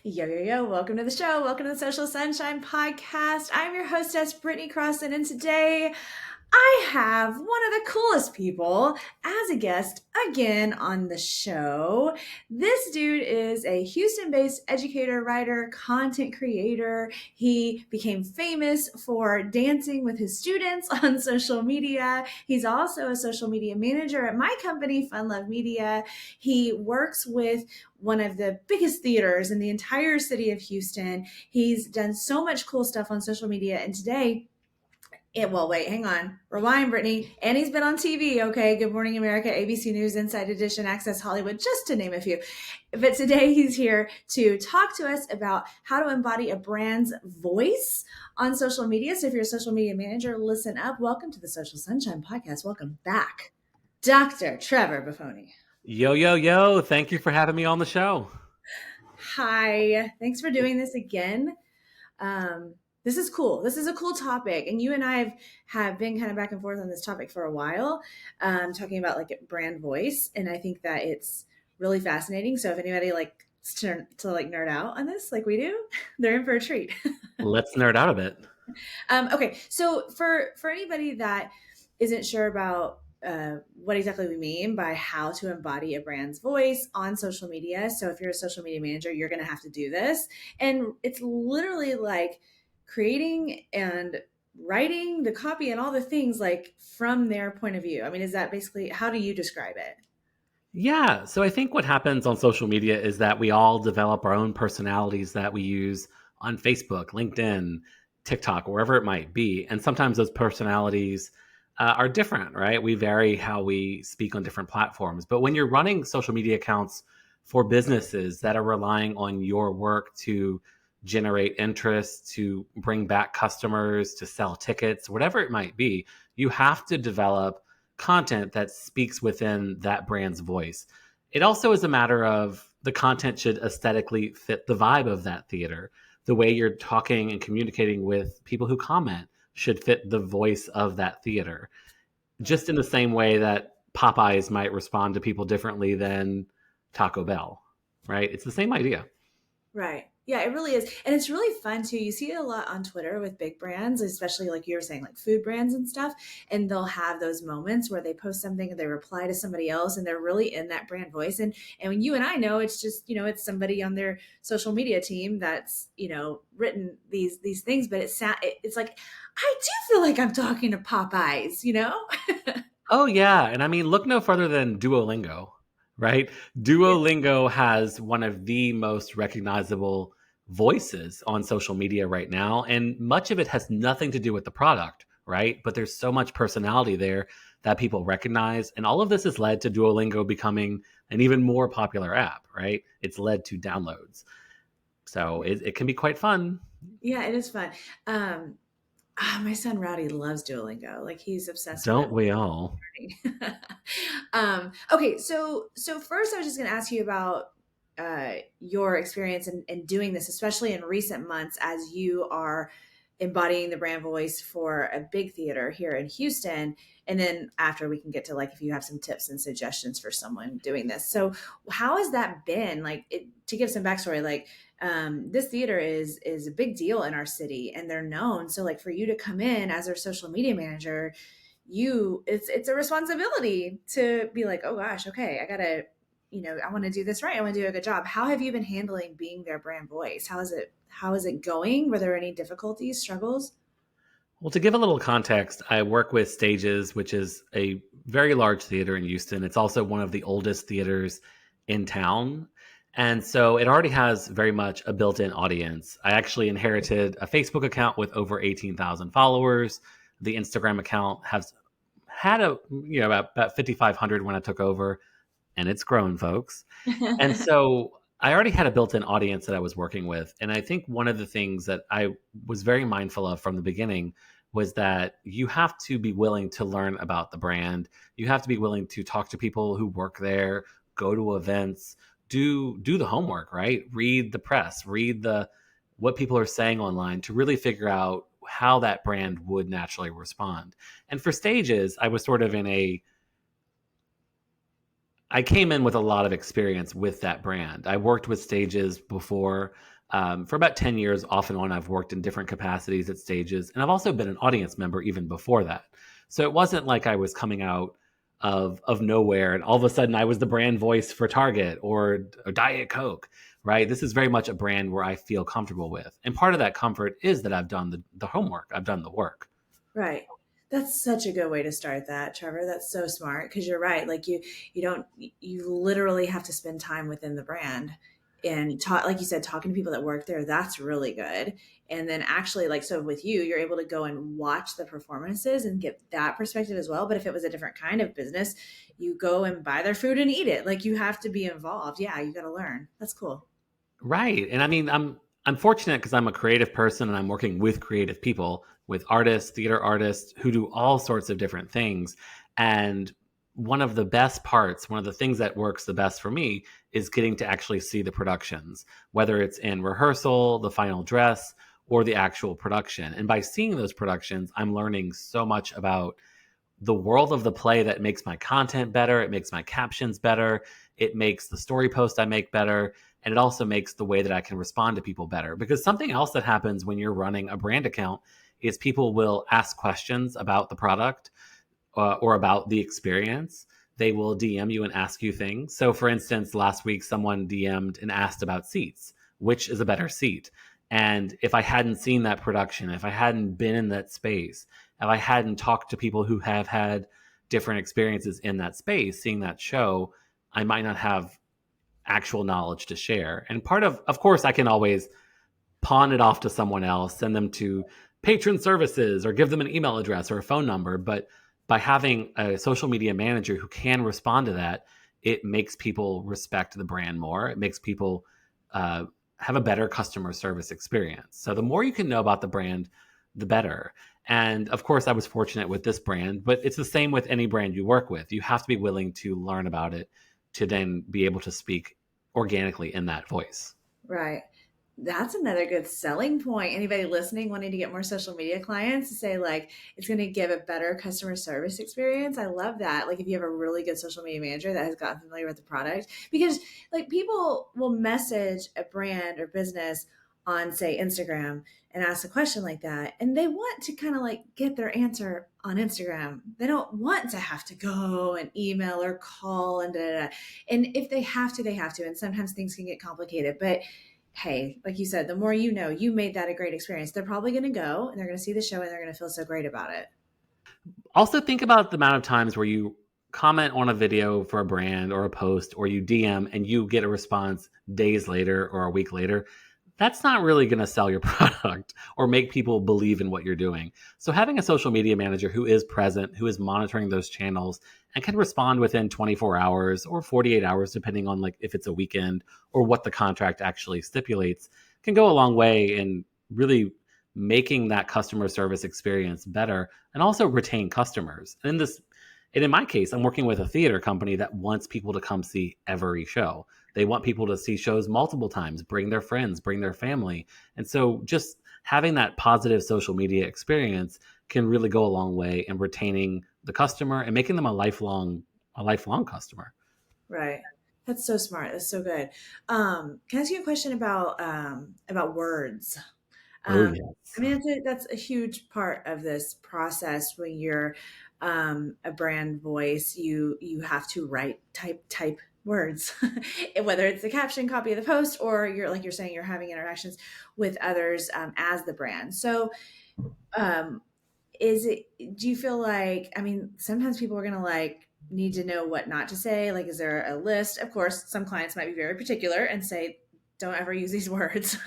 Yo, yo, yo, welcome to the show. Welcome to the Social Sunshine Podcast. I'm your hostess, Brittany Crossan, and today I have one of the coolest people as a guest again on the show. This dude is a Houston based educator, writer, content creator. He became famous for dancing with his students on social media. He's also a social media manager at my company, Fun Love Media. He works with one of the biggest theaters in the entire city of Houston. He's done so much cool stuff on social media, and today well, wait, hang on. Rewind, Brittany. And he's been on TV, okay? Good Morning America, ABC News, Inside Edition, Access Hollywood, just to name a few. But today he's here to talk to us about how to embody a brand's voice on social media. So if you're a social media manager, listen up. Welcome to the Social Sunshine Podcast. Welcome back, Dr. Trevor Buffoni. Yo, yo, yo. Thank you for having me on the show. Hi. Thanks for doing this again. This is cool. This is a cool topic. And you and I have been kind of back and forth on this topic for a while, talking about like brand voice. And I think that it's really fascinating. So if anybody likes to like nerd out on this like we do, they're in for a treat. Let's nerd out a bit. Okay. So for anybody that isn't sure about what exactly we mean by how to embody a brand's voice on social media. So if you're a social media manager, you're going to have to do this. And it's literally like creating and writing the copy and all the things like from their point of view. I mean, is that basically, how do you describe it? Yeah. So I think what happens on social media is that we all develop our own personalities that we use on Facebook, LinkedIn, TikTok, wherever it might be. And sometimes those personalities are different, right? We vary how we speak on different platforms. But when you're running social media accounts for businesses that are relying on your work to generate interest, to bring back customers, to sell tickets, whatever it might be, you have to develop content that speaks within that brand's voice. It also is a matter of the content should aesthetically fit the vibe of that theater. The way you're talking and communicating with people who comment should fit the voice of that theater. Just in the same way that Popeyes might respond to people differently than Taco Bell, right? It's the same idea. Right. Yeah, it really is. And it's really fun too. You see it a lot on Twitter with big brands, especially like you were saying, like food brands and stuff. And they'll have those moments where they post something and they reply to somebody else and they're really in that brand voice. And when you and I know it's just, it's somebody on their social media team that's, written these things, but it's like, I do feel like I'm talking to Popeyes. Oh, yeah. And I mean, look no further than Duolingo, right? Duolingo has one of the most recognizable voices on social media right now. And much of it has nothing to do with the product, right? But there's so much personality there that people recognize. And all of this has led to Duolingo becoming an even more popular app, right? It's led to downloads. So it can be quite fun. Yeah, it is fun. My son Rowdy loves Duolingo. Like he's obsessed with Don't we all? it. Okay, so first I was just going to ask you about your experience in doing this, especially in recent months, as you are embodying the brand voice for a big theater here in Houston. And then after we can get to like if you have some tips and suggestions for someone doing this. So how has that been? Like to give some backstory, like this theater is a big deal in our city and they're known. So like for you to come in as their social media manager, it's a responsibility to be like, oh gosh, okay, I gotta, I want to do this right. I want to do a good job. How have you been handling being their brand voice? How is it going? Were there any difficulties, struggles? Well, to give a little context, I work with Stages, which is a very large theater in Houston. It's also one of the oldest theaters in town. And so it already has very much a built in audience. I actually inherited a Facebook account with over 18,000 followers. The Instagram account has had about 5,500 when I took over, and it's grown, folks. And so I already had a built in audience that I was working with. And I think one of the things that I was very mindful of from the beginning was that you have to be willing to learn about the brand. You have to be willing to talk to people who work there, go to events, do the homework, right? Read the press, read what people are saying online to really figure out how that brand would naturally respond. And for Stages, I was sort of I came in with a lot of experience with that brand. I worked with Stages before. For about 10 years, off and on, I've worked in different capacities at stages. And I've also been an audience member even before that. So it wasn't like I was coming out of nowhere and all of a sudden I was the brand voice for Target or Diet Coke, right? This is very much a brand where I feel comfortable with. And part of that comfort is that I've done the homework, I've done the work. Right. That's such a good way to start that, Trevor. That's so smart because you're right. Like you don't, you literally have to spend time within the brand and talk, like you said, talking to people that work there. That's really good. And then actually, like, so with you, you're able to go and watch the performances and get that perspective as well. But if it was a different kind of business, you go and buy their food and eat it. Like you have to be involved. Yeah, you got to learn. That's cool. Right. And I mean, I'm fortunate because I'm a creative person and I'm working with creative people, with artists, theater artists who do all sorts of different things. And one of the best parts, one of the things that works the best for me is getting to actually see the productions, whether it's in rehearsal, the final dress, or the actual production. And by seeing those productions, I'm learning so much about the world of the play that makes my content better. It makes my captions better. It makes the story post I make better. And it also makes the way that I can respond to people better. Because something else that happens when you're running a brand account is people will ask questions about the product or about the experience. They will DM you and ask you things. So, for instance, last week, someone DM'd and asked about seats, which is a better seat. And if I hadn't seen that production, if I hadn't been in that space, if I hadn't talked to people who have had different experiences in that space, seeing that show, I might not have actual knowledge to share. And part of course, I can always pawn it off to someone else, send them to patron services or give them an email address or a phone number. But by having a social media manager who can respond to that, it makes people respect the brand more. It makes people have a better customer service experience. So the more you can know about the brand, the better. And of course, I was fortunate with this brand, but it's the same with any brand you work with. You have to be willing to learn about it to then be able to speak organically in that voice. Right. That's another good selling point. Anybody listening wanting to get more social media clients to say like it's going to give a better customer service experience. I love that. Like if you have a really good social media manager that has gotten familiar with the product, because like people will message a brand or business on say Instagram and ask a question like that and they want to kind of like get their answer on Instagram. They don't want to have to go and email or call and da, da, da. And if they have to, they have to. And sometimes things can get complicated, but hey, like you said, the more you know, you made that a great experience. They're probably going to go and they're going to see the show and they're going to feel so great about it. Also, think about the amount of times where you comment on a video for a brand or a post, or you DM and you get a response days later or a week later. That's not really going to sell your product or make people believe in what you're doing. So, having a social media manager who is present, who is monitoring those channels, and can respond within 24 hours or 48 hours, depending on like if it's a weekend or what the contract actually stipulates, can go a long way in really making that customer service experience better and also retain customers. And in my case, I'm working with a theater company that wants people to come see every show. They want people to see shows multiple times, bring their friends, bring their family. And so just having that positive social media experience can really go a long way in retaining the customer and making them a lifelong customer. Right. That's so smart. That's so good. Can I ask you a question about words? Oh, Um, yes. I mean, that's a huge part of this process when you're a brand voice. You have to write type words, whether it's the caption copy of the post or you're like you're saying you're having interactions with others as the brand. So um, is it do you feel like I mean sometimes people are gonna like need to know what not to say, like is there a list? Of course some clients might be very particular and say don't ever use these words.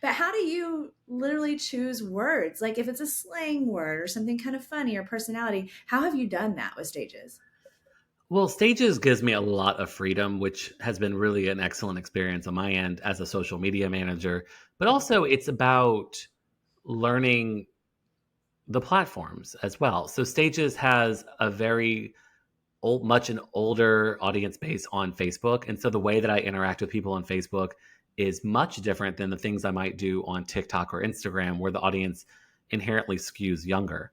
But how do you literally choose words, like if it's a slang word or something kind of funny or personality? How have you done that with stages? Well, Stages gives me a lot of freedom, which has been really an excellent experience on my end as a social media manager. But also, it's about learning the platforms as well. So Stages has a very much an older audience base on Facebook, and so the way that I interact with people on Facebook is much different than the things I might do on TikTok or Instagram, where the audience inherently skews younger.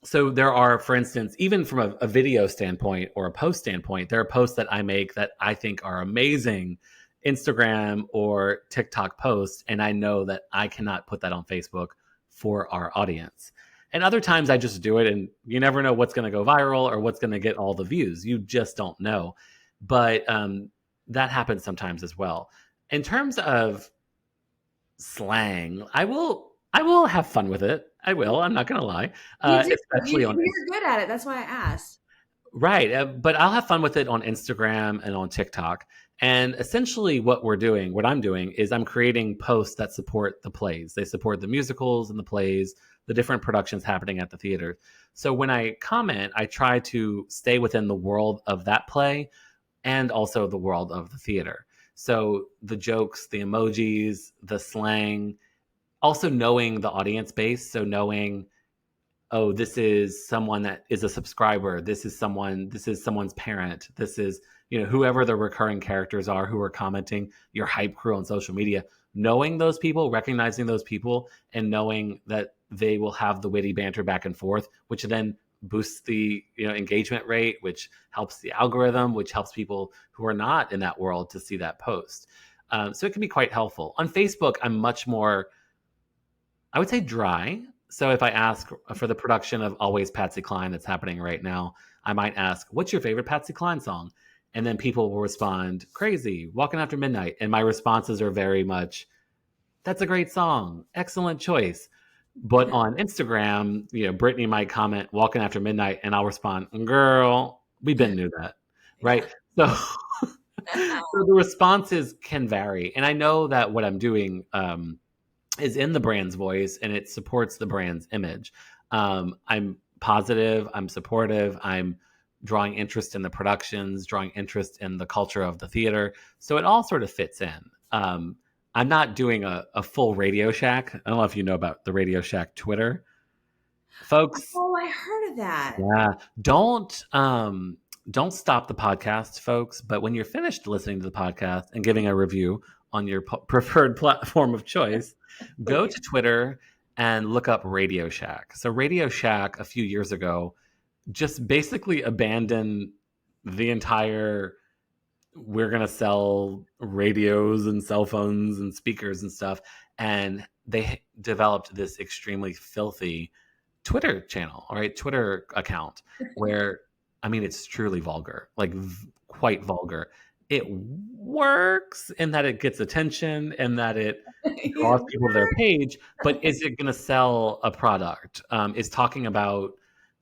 So there are, for instance, even from a video standpoint or a post standpoint, there are posts that I make that I think are amazing Instagram or TikTok post, and I know that I cannot put that on Facebook for our audience. And other times I just do it, and you never know what's going to go viral or what's going to get all the views. You just don't know. But that happens sometimes as well. In terms of slang, I will have fun with it. I will. I'm not going to lie, You do. especially on You're good at it. That's why I asked. right. But I'll have fun with it on Instagram and on TikTok. And essentially, what I'm doing is I'm creating posts that support the plays. They support the musicals and the plays, the different productions happening at the theater. So when I comment, I try to stay within the world of that play and also the world of the theater. So the jokes, the emojis, the slang, also knowing the audience base. So knowing, oh, this is someone that is a subscriber, this is someone's parent, this is, whoever the recurring characters are who are commenting, your hype crew on social media. Knowing those people, recognizing those people, and knowing that they will have the witty banter back and forth, which then boosts the engagement rate, which helps the algorithm, which helps people who are not in that world to see that post. So it can be quite helpful. On Facebook, I'm much more, I would say, dry. So if I ask for the production of Always Patsy Cline that's happening right now, I might ask, what's your favorite Patsy Cline song? And then people will respond, Crazy, Walking After Midnight. And my responses are very much, that's a great song. Excellent choice. But on Instagram, Brittany might comment Walking After Midnight, and I'll respond, Girl, we been knew that. Yeah. Right. So, so the responses can vary. And I know that what I'm doing, is in the brand's voice and it supports the brand's image. I'm positive, I'm supportive, I'm drawing interest in the productions, drawing interest in the culture of the theater. So it all sort of fits in. I'm not doing a full Radio Shack. I don't know if you know about the Radio Shack Twitter. Folks, Oh, I heard of that. yeah, don't stop the podcast, folks. But when you're finished listening to the podcast and giving a review on your preferred platform of choice, go Please. to Twitter and look up Radio Shack. So Radio Shack a few years ago just basically abandoned the entire, we're going to sell radios and cell phones and speakers and stuff, and they developed this extremely filthy Twitter channel, all right, Twitter account, where, I mean, it's truly vulgar, like quite vulgar. It works in that it gets attention and that it draws people to their page, but is it going to sell a product? Is talking about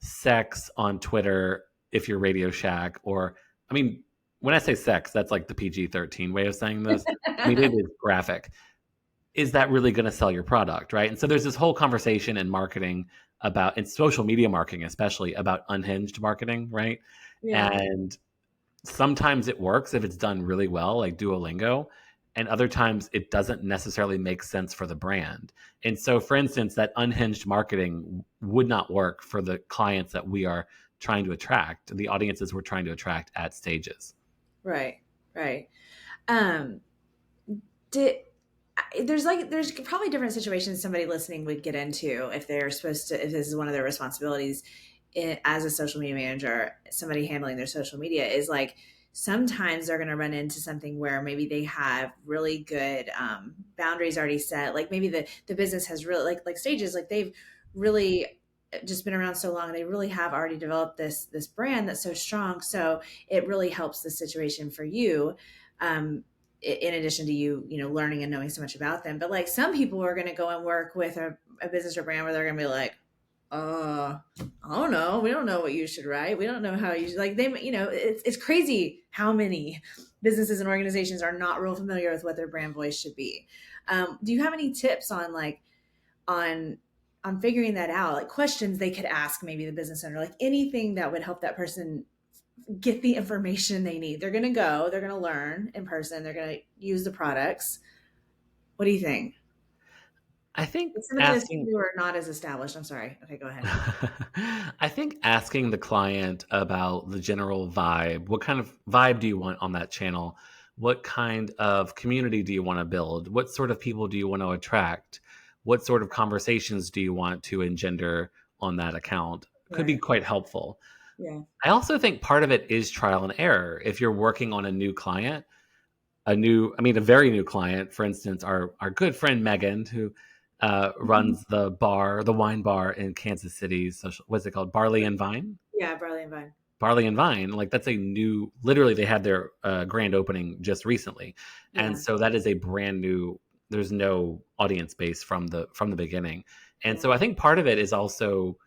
sex on Twitter if you're Radio Shack, or, I mean, when I say sex, that's like the PG-13 way of saying this. I mean, it is graphic. Is that really going to sell your product, right? And so there's this whole conversation in marketing about, in social media marketing especially, about unhinged marketing, right? Yeah. And sometimes it works if it's done really well, like Duolingo, and other times it doesn't necessarily make sense for the brand. And so, for instance, that unhinged marketing would not work for the clients that we are trying to attract, the audiences we're trying to attract at Stages. Right. Right. Um, did there's probably different situations somebody listening would get into if they're supposed to, if this is one of their responsibilities as a social media manager, somebody handling their social media, is like sometimes they're going to run into something where maybe they have really good boundaries already set, like maybe the business has really, like Stages, like they've really just been around so long, they really have already developed this brand that's so strong, so it really helps the situation for you, in addition to you learning and knowing so much about them. But like some people are going to go and work with a business or brand where they're going to be like, I don't know. We don't know what you should write. We don't know how you should, like, they, it's crazy how many businesses and organizations are not real familiar with what their brand voice should be. Do you have any tips on like, on, on figuring that out? Like questions they could ask maybe the business owner, like anything that would help that person get the information they need. They're going to learn in person. They're going to use the products. What do you think? I think Some of those asking who are not as established. I'm sorry. Okay, go ahead. I think asking the client about the general vibe, what kind of vibe do you want on that channel? What kind of community do you want to build? What sort of people do you want to attract? What sort of conversations do you want to engender on that account? Could be Right. quite helpful. Yeah. I also think part of it is trial and error. If you're working on a new client, a very new client. For instance, our good friend Megan, who Mhm. runs the wine bar in Kansas City. Social, what's it called? Barley and Vine. Yeah, barley and vine. Barley and Vine, like that's a new. Literally, they had their grand opening just recently, and Yeah, so that is a brand new. There's no audience base from the beginning, and yeah. so I think part of it is also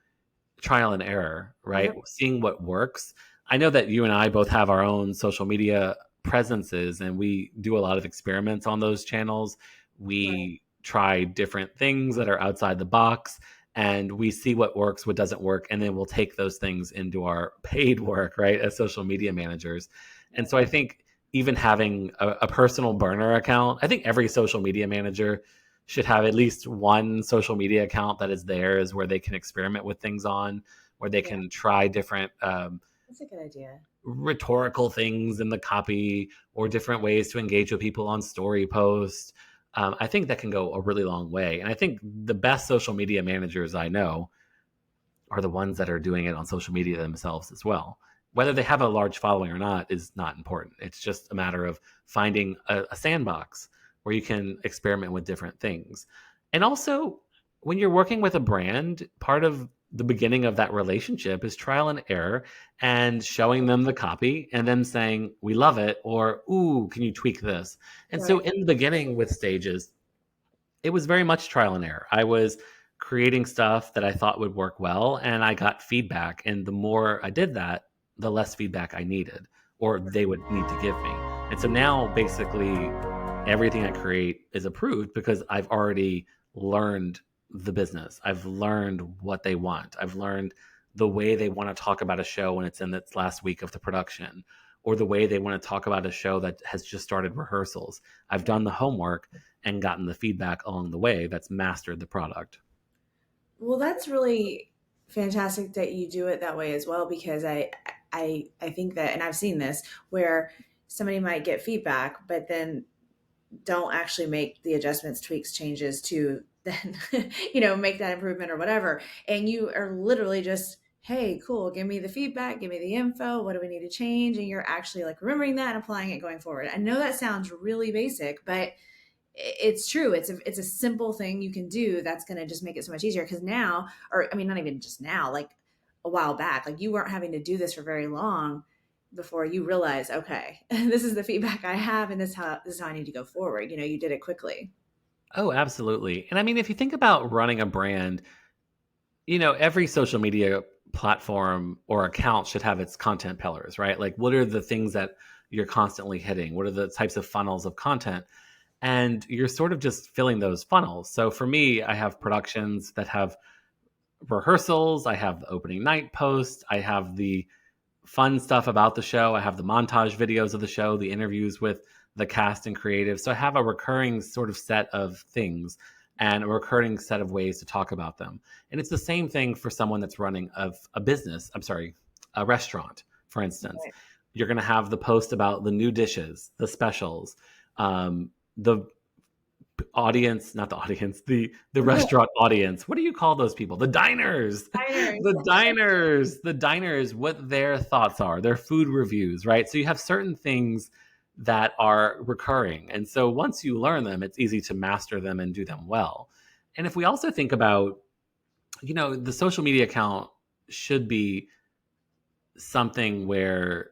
trial and error, right? Yep, Seeing what works. I know that you and I both have our own social media presences and we do a lot of experiments on those channels. right. We try different things that are outside the box and we see what works, what doesn't work, and then we'll take those things into our paid work, right, as social media managers. And Right. so I think even having a personal burner account, I think every social media manager should have at least one social media account that is theirs where they can experiment with things on, where they Yeah, can try different that's a good idea. rhetorical things in the copy or different ways to engage with people on story posts. I think that can go a really long way. And I think the best social media managers I know are the ones that are doing it on social media themselves as well. Whether they have a large following or not is not important. It's just a matter of finding a sandbox where you can experiment with different things. And also, when you're working with a brand, part of the beginning of that relationship is trial and error and showing them the copy and them saying, we love it, or, ooh, can you tweak this? And so, Right. in the beginning with stages, it was very much trial and error. I was creating stuff that I thought would work well, and I got feedback. And the more I did that, the less feedback I needed or they would need to give me. And so now, basically, everything I create is approved because I've already learned the business. I've learned what they want. I've learned the way they want to talk about a show when it's in its last week of the production, or the way they want to talk about a show that has just started rehearsals. I've done the homework and gotten the feedback along the way that's mastered the product. Well, that's really fantastic that you do it that way as well because I think that, and I've seen this where somebody might get feedback, but then don't actually make the adjustments, tweaks, changes to then, make that improvement or whatever. And you are literally just, hey, cool, give me the feedback, give me the info. What do we need to change? And you're actually like remembering that and applying it going forward. I know that sounds really basic, but it's true. It's a simple thing you can do that's going to just make it so much easier. Because now, or I mean, not even just now, like a while back, like you weren't having to do this for very long before you realize, okay, this is the feedback I have, and this is how I need to go forward. You did it quickly. Oh, absolutely. And I mean, if you think about running a brand, every social media platform or account should have its content pillars, right? Like, what are the things that you're constantly hitting? What are the types of funnels of content? And you're sort of just filling those funnels. So for me, I have productions that have rehearsals, I have the opening night post, I have the fun stuff about the show. I have the montage videos of the show, the interviews with the cast and creative. So I have a recurring sort of set of things and a recurring set of ways to talk about them. And it's the same thing for someone that's running a business, I'm sorry, a restaurant, for instance. Right. You're going to have the post about the new dishes, the specials, the audience, not the audience, the restaurant audience. What do you call those people? The diners. Diners. The diners, what their thoughts are, their food reviews, right? So you have certain things that are recurring. And so once you learn them, it's easy to master them and do them well. And if we also think about, the social media account should be something where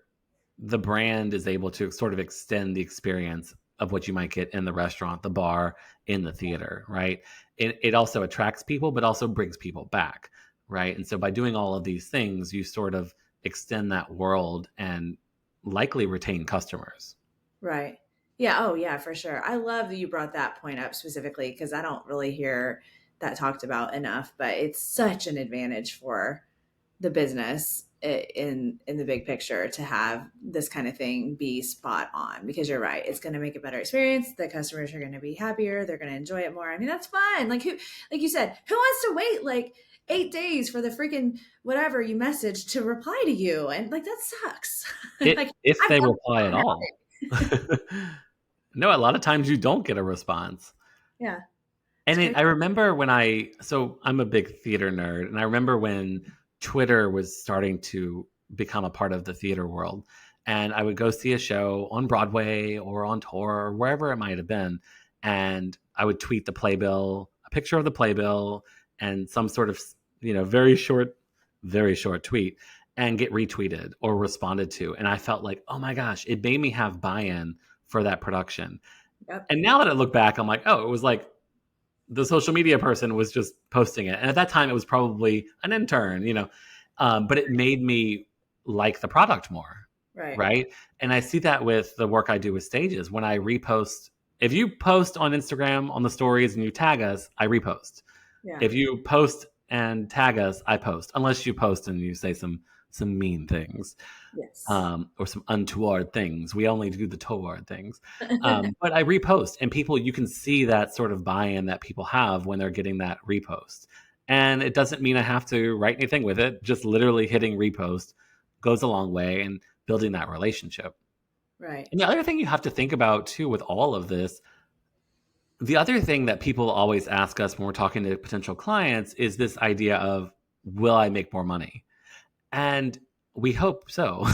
the brand is able to sort of extend the experience of what you might get in the restaurant, the bar, in the theater, right? It also attracts people, but also brings people back, right? And so by doing all of these things, you sort of extend that world and likely retain customers. Right. Yeah. Oh, yeah, for sure. I love that you brought that point up specifically because I don't really hear that talked about enough, but it's such an advantage for the business in the big picture to have this kind of thing be spot on because you're right, it's going to make a better experience, the customers are going to be happier, they're going to enjoy it more. I mean, that's fun. Like you said, who wants to wait like 8 days for the freaking whatever you message to reply to you, and like that sucks. It Like if I've they done reply at all. No, a lot of times you don't get a response. yeah, it's And crazy. I remember so I'm a big theater nerd, and I remember when Twitter was starting to become a part of the theater world. and I would go see a show on Broadway or on tour or wherever it might have been, and I would tweet the playbill, a picture of the playbill, and some sort of very short tweet, and get retweeted or responded to. And I felt like, oh my gosh, it made me have buy-in for that production. Yep. And now that I look back, I'm like, oh, it was like the social media person was just posting it. And at that time, it was probably an intern, but it made me like the product more. Right. Right. And I see that with the work I do with stages. When I repost, if you post on Instagram on the stories and you tag us, I repost. Yeah. If you post and tag us, I post, unless you post and you say some mean things, Yes. or some untoward things. We only do the toward things. But I repost, and people, you can see that sort of buy-in that people have when they're getting that repost. And it doesn't mean I have to write anything with it. Just literally hitting repost goes a long way in building that relationship. Right. And the other thing you have to think about too with all of this, the other thing that people always ask us when we're talking to potential clients is this idea of, will I make more money? And we hope so.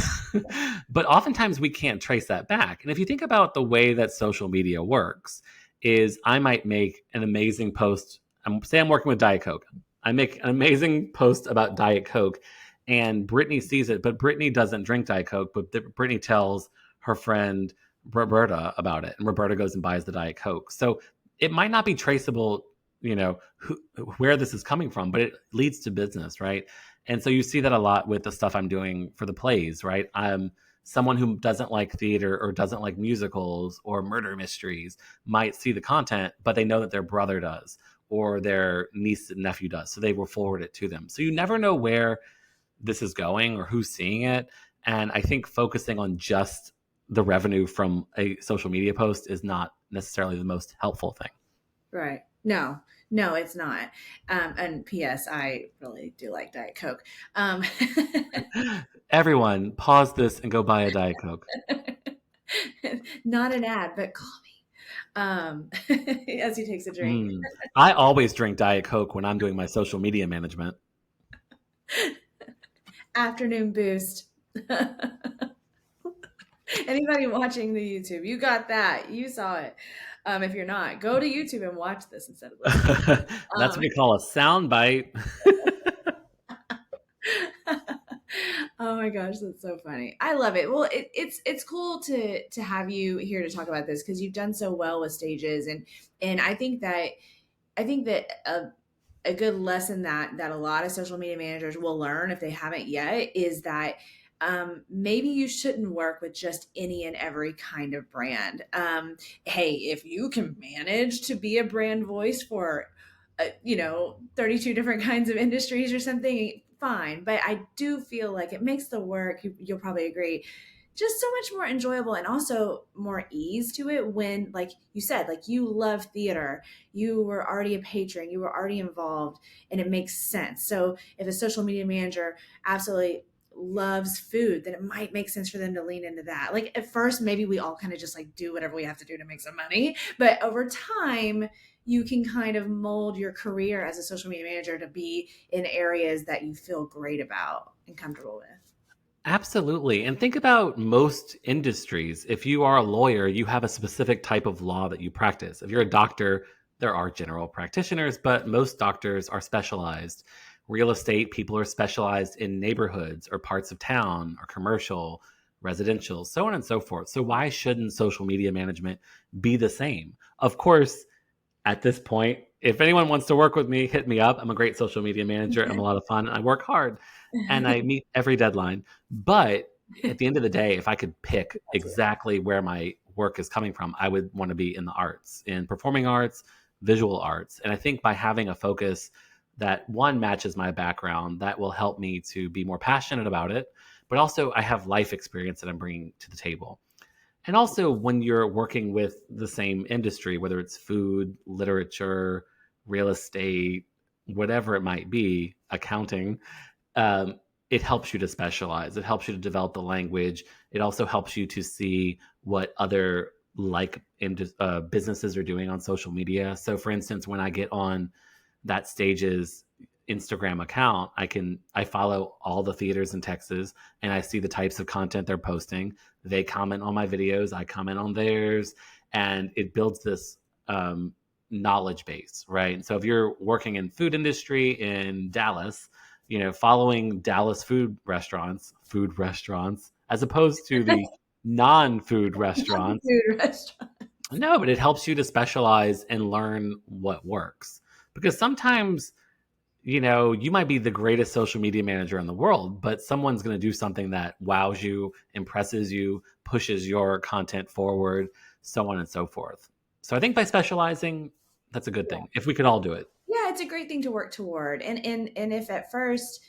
But oftentimes we can't trace that back. And if you think about the way that social media works, is I might make an amazing post. Say I'm working with Diet Coke. I make an amazing post about Diet Coke, and Brittany sees it, but Brittany doesn't drink Diet Coke, but Brittany tells her friend Roberta about it, and Roberta goes and buys the Diet Coke. So it might not be traceable, where this is coming from, but it leads to business, right? And so you see that a lot with the stuff I'm doing for the plays, right? I'm someone who doesn't like theater or doesn't like musicals or murder mysteries might see the content, but they know that their brother does or their niece and nephew does. So they will forward it to them. So you never know where this is going or who's seeing it. And I think focusing on just the revenue from a social media post is not necessarily the most helpful thing. Right. No, no, it's not. And P.S. I really do like Diet Coke. Um, Everyone, pause this and go buy a Diet Coke. not an ad, but call me. As he takes a drink. I always drink Diet Coke when I'm doing my social media management. Afternoon boost. Anybody watching the YouTube, you got that. You saw it. If you're not, go to YouTube and watch this instead of listening. That's what we call a sound bite. Oh my gosh, that's so funny. I love it. Well, it's cool to have you here to talk about this because you've done so well with stages, and I think that a good lesson that a lot of social media managers will learn if they haven't yet is that maybe you shouldn't work with just any and every kind of brand. Hey, if you can manage to be a brand voice for 32 different kinds of industries or something, fine. But I do feel like it makes the work, you'll probably agree, just so much more enjoyable and also more ease to it when, like you said, like you love theater, you were already a patron, you were already involved, and it makes sense. So if a social media manager absolutely loves food, then it might make sense for them to lean into that. Like at first, maybe we all kind of just like do whatever we have to do to make some money, but over time, you can kind of mold your career as a social media manager to be in areas that you feel great about and comfortable with. Absolutely. And think about most industries. If you are a lawyer, you have a specific type of law that you practice. If you're a doctor, there are general practitioners, but most doctors are specialized. Real estate, people are specialized in neighborhoods or parts of town or commercial, residential, so on and so forth. So why shouldn't social media management be the same? Of course, at this point, if anyone wants to work with me, hit me up. I'm a great social media manager. I'm a lot of fun. I work hard and I meet every deadline. But at the end of the day, if I could pick exactly where my work is coming from, I would want to be in the arts, in performing arts, visual arts. And I think by having a focus that one matches my background, that will help me to be more passionate about it. But also, I have life experience that I'm bringing to the table. And also, when you're working with the same industry, whether it's food, literature, real estate, whatever it might be, accounting, it helps you to specialize. It helps you to develop the language. It also helps you to see what other businesses are doing on social media. So, for instance, when I get on that stage's Instagram account, I follow all the theaters in Texas, and I see the types of content they're posting. They comment on my videos, I comment on theirs, and it builds this um, knowledge base, right? And so if you're working in food industry in Dallas, following Dallas food restaurants, as opposed to the non-food restaurants. Food restaurant. No, but it helps you to specialize and learn what works. Because sometimes, you might be the greatest social media manager in the world, but someone's going to do something that wows you, impresses you, pushes your content forward, so on and so forth. So I think by specializing, that's a good thing. If we could all do it. Yeah, it's a great thing to work toward. And if at first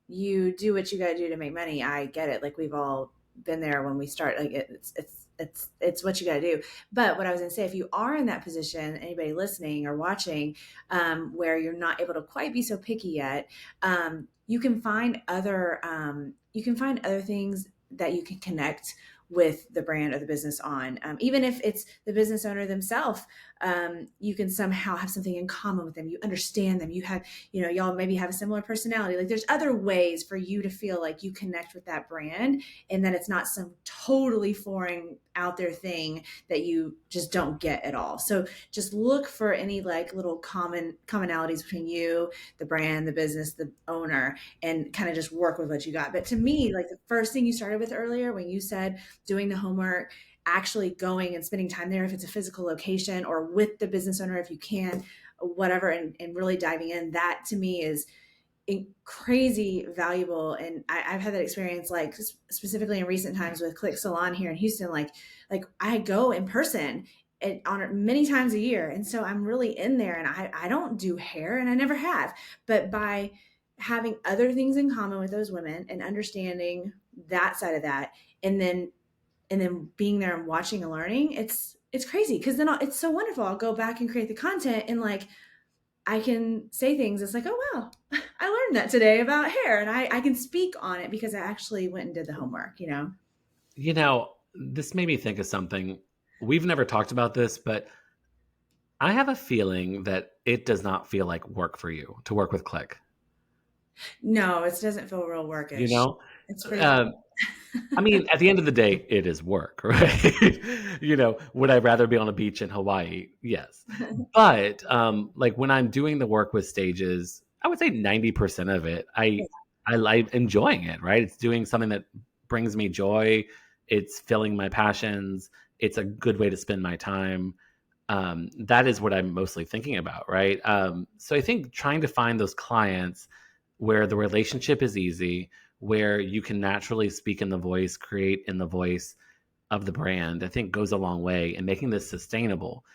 you do what you got to do to make money, I get it. Like we've all been there when we start. Like it's what you got to do. But what I was going to say, if you are in that position, anybody listening or watching, where you're not able to quite be so picky yet, you can find other things that you can connect with the brand or the business on. Even if it's the business owner themselves, you can somehow have something in common with them. You understand them. You have, y'all maybe have a similar personality. Like there's other ways for you to feel like you connect with that brand, and that it's not some totally foreign out there thing that you just don't get at all. So just look for any like little commonalities between you, the brand, the business, the owner, and kind of just work with what you got. But to me, like the first thing you started with earlier when you said doing the homework, actually going and spending time there, if it's a physical location, or with the business owner if you can, whatever, and really diving in, that to me is crazy valuable. And I've had that experience, like specifically in recent times with Click Salon here in Houston. Like I go in person on many times a year, and so I'm really in there, and I don't do hair, and I never have. But by having other things in common with those women and understanding that side of that, and then being there and watching and learning, it's crazy, because then it's so wonderful. I'll go back and create the content, and like I can say things. It's like, oh wow, I learned that today about hair, and I can speak on it because I actually went and did the homework. This made me think of something. We've never talked about this, but I have a feeling that it does not feel like work for you to work with Click. No, it doesn't feel real You workish. know, It's pretty um, I mean, at the end of the day, it is work, right? Would I rather be on a beach in Hawaii? Yes. But like when I'm doing the work with stages, I would say 90% of it, I like enjoying it, right? It's doing something that brings me joy. It's filling my passions. It's a good way to spend my time. That is what I'm mostly thinking about, right? So I think trying to find those clients where the relationship is easy, where you can naturally speak in the voice, create in the voice of the brand, I think goes a long way in making this sustainable.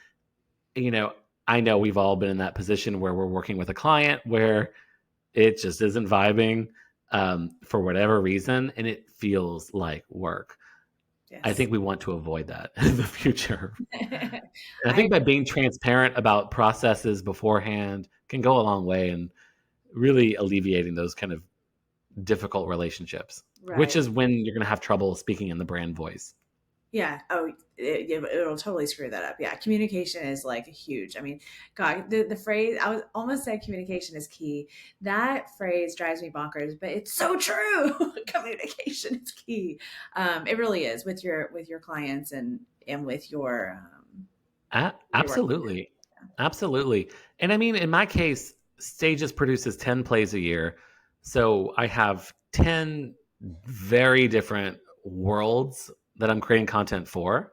You know, I know we've all been in that position where we're working with a client where it just isn't vibing for whatever reason, and it feels like work. I yes. think we want to avoid that in the future. And I I think by being transparent about processes beforehand can go a long way in really alleviating those kind of difficult relationships, which right. is when you're going to have trouble speaking in the brand voice. Yeah. Oh, it'll totally screw that up. Yeah. Communication is like huge. I mean, God, the phrase, I was almost said communication is key. That phrase drives me bonkers, but it's so true. Communication is key. It really is with your clients and with your work. Absolutely. Absolutely. And I mean, in my case, Stages produces 10 plays a year. So I have 10 very different worlds that I'm creating content for.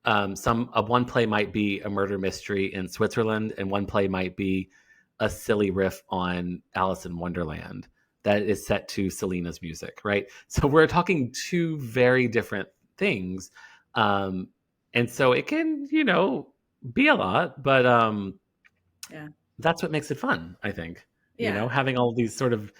One play might be a murder mystery in Switzerland, and one play might be a silly riff on Alice in Wonderland that is set to Selena's music, right? So we're talking two very different things. Um, and so it can, be a lot, but Yeah. that's what makes it fun, I think. Yeah. Having all these sort of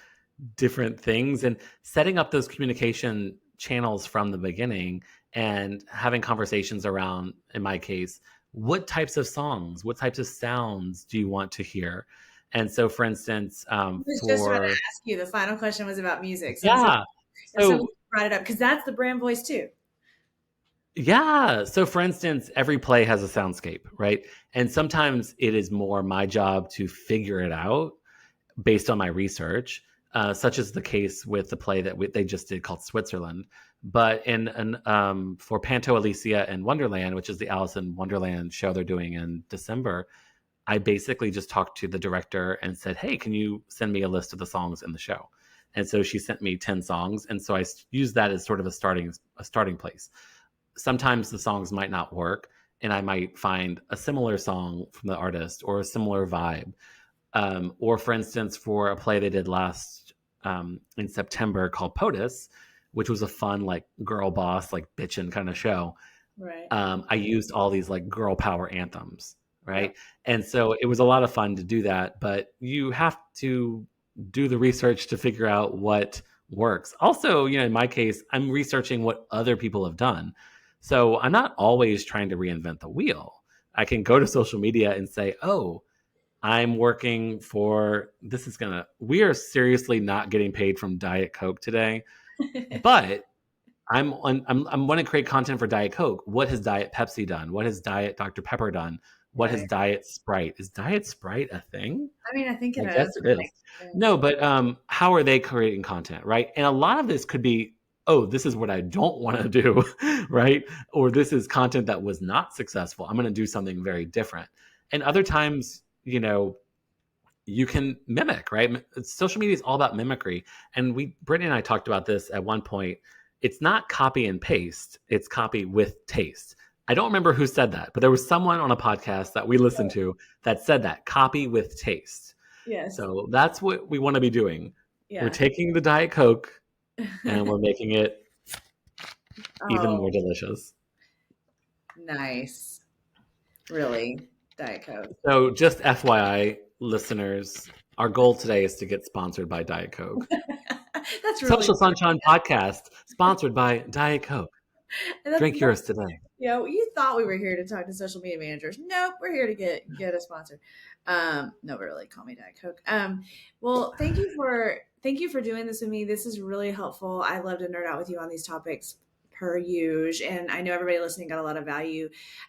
different things and setting up those communication channels from the beginning and having conversations around, in my case, what types of songs, what types of sounds do you want to hear? And so, for instance, I was just about to ask you. The final question was about music. So yeah, I'm so glad so you brought it up, because that's the brand voice too. yeah, so for instance, every play has a soundscape, right? And sometimes it is more my job to figure it out. based on my research, such as the case with the play that they just did called Switzerland. But for Panto Alicia and Wonderland, which is the Alice in Wonderland show they're doing in December, I basically just talked to the director and said, "Hey, can you send me a list of the songs in the show?" And so she sent me 10 songs, and so I used that as sort of a starting place. Sometimes the songs might not work, and I might find a similar song from the artist or a similar vibe. Or, for instance, for a play they did last in September called POTUS, which was a fun, like, girl boss, like, bitchin' kind of show. Right. I used all these, like, girl power anthems, Yep. right? And so it was a lot of fun to do that, but you have to do the research to figure out what works. Also, in my case, I'm researching what other people have done. So I'm not always trying to reinvent the wheel. I can go to social media and say, "Oh, I'm working for this is gonna we are seriously not getting paid from Diet Coke today, but I'm want to create content for Diet Coke. What has Diet Pepsi done? What has Diet Dr. Pepper done? What has Right. Diet Sprite? Is Diet Sprite a thing? I mean, I think it I guess is. it is. No, but how are they creating content, right? And a lot of this could be, oh, this is what I don't want to do, right? Or this is content that was not successful. I'm going to do something very different. And other times, you can mimic, right? Social media is all about mimicry. And Brittany and I talked about this at one point. It's not copy and paste, it's copy with taste. I don't remember who said that, but there was someone on a podcast that we listened to that said that copy with taste. Yes. So that's what we want to be doing. We're Yeah. taking the Diet Coke and we're making it even Oh, more delicious. nice. Really, Diet Coke. So just FYI, listeners, our goal today is to get sponsored by Diet Coke. That's really Social Sunshine Podcast, sponsored by Diet Coke. Drink yours that's today. you thought we were here to talk to social media managers. Nope, we're here to get a sponsor. No, but really, call me Diet Coke. Well, thank you for doing this with me. This is really helpful. I love to nerd out with you on these topics per usual, and I know everybody listening got a lot of value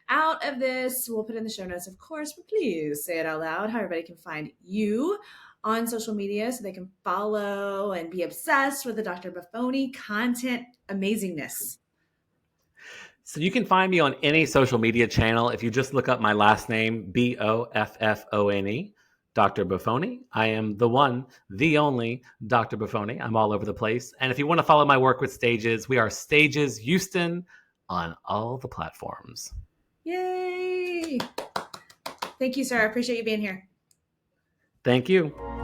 out of this. We'll put in the show notes, of course, but please say it out loud how everybody can find you on social media so they can follow and be obsessed with the Dr. Buffoni content amazingness. So you can find me on any social media channel if you just look up my last name, Boffone, Dr. Buffoni. I am the one, the only Dr. Buffoni. I'm all over the place. And if you want to follow my work with Stages, we are Stages Houston on all the platforms. Yay! Thank you, sir. I appreciate you being here. Thank you.